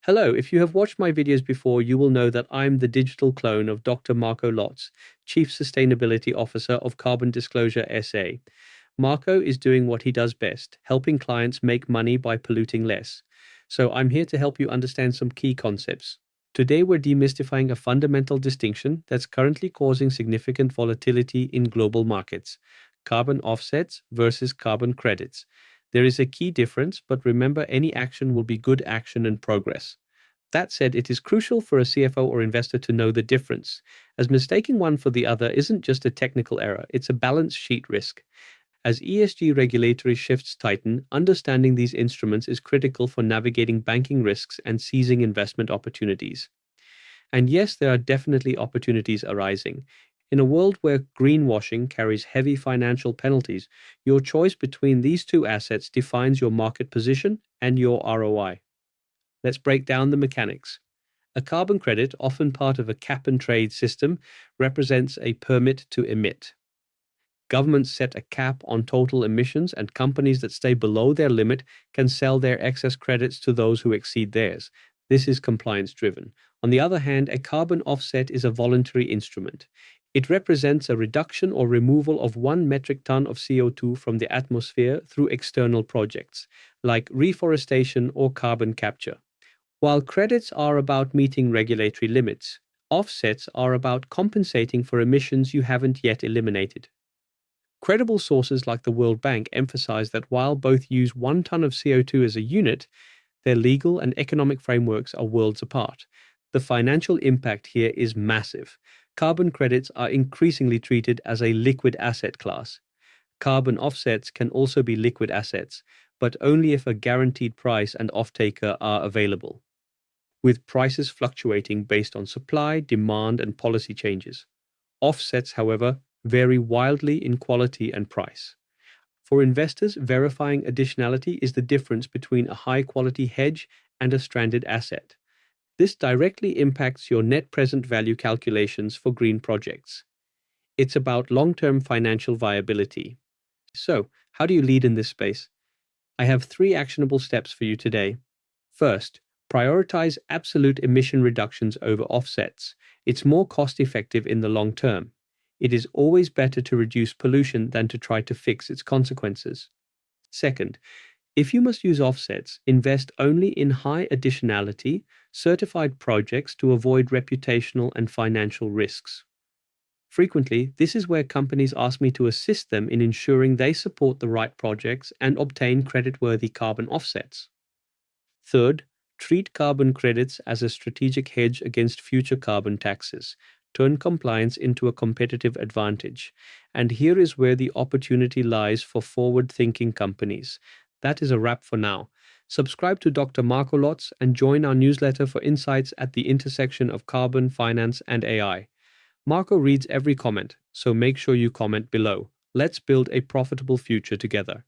Hello, if you have watched my videos before, you will know that I'm the digital clone of Dr. Marco Lotz, Chief Sustainability Officer of Carbon Disclosure SA. Marco is doing what he does best, helping clients make money by polluting less. So I'm here to help you understand some key concepts. Today we're demystifying a fundamental distinction that's currently causing significant volatility in global markets: carbon offsets versus carbon credits. There is a key difference, but remember, any action will be good action and progress. That said, it is crucial for a CFO or investor to know the difference, as mistaking one for the other isn't just a technical error, it's a balance sheet risk. As ESG regulatory shifts tighten, understanding these instruments is critical for navigating banking risks and seizing investment opportunities. And yes, there are definitely opportunities arising. In a world where greenwashing carries heavy financial penalties, your choice between these two assets defines your market position and your ROI. Let's break down the mechanics. A carbon credit, often part of a cap and trade system, represents a permit to emit. Governments set a cap on total emissions, and companies that stay below their limit can sell their excess credits to those who exceed theirs. This is compliance driven. On the other hand, a carbon offset is a voluntary instrument. It represents a reduction or removal of 1 metric ton of CO2 from the atmosphere through external projects, like reforestation or carbon capture. While credits are about meeting regulatory limits, offsets are about compensating for emissions you haven't yet eliminated. Credible sources like the World Bank emphasize that while both use 1 ton of CO2 as a unit, their legal and economic frameworks are worlds apart. The financial impact here is massive. Carbon credits are increasingly treated as a liquid asset class. Carbon offsets can also be liquid assets, but only if a guaranteed price and off-taker are available, with prices fluctuating based on supply, demand, and policy changes. Offsets, however, vary wildly in quality and price. For investors, verifying additionality is the difference between a high-quality hedge and a stranded asset. This directly impacts your net present value calculations for green projects. It's about long-term financial viability. So, how do you lead in this space? I have 3 actionable steps for you today. First, prioritize absolute emission reductions over offsets. It's more cost-effective in the long term. It is always better to reduce pollution than to try to fix its consequences. Second, if you must use offsets, invest only in high additionality, certified projects to avoid reputational and financial risks. Frequently, this is where companies ask me to assist them in ensuring they support the right projects and obtain creditworthy carbon offsets. Third, treat carbon credits as a strategic hedge against future carbon taxes. Turn compliance into a competitive advantage. And here is where the opportunity lies for forward-thinking companies. That is a wrap for now. Subscribe to Dr. Marco Lotz and join our newsletter for insights at the intersection of carbon, finance, and AI. Marco reads every comment, so make sure you comment below. Let's build a profitable future together.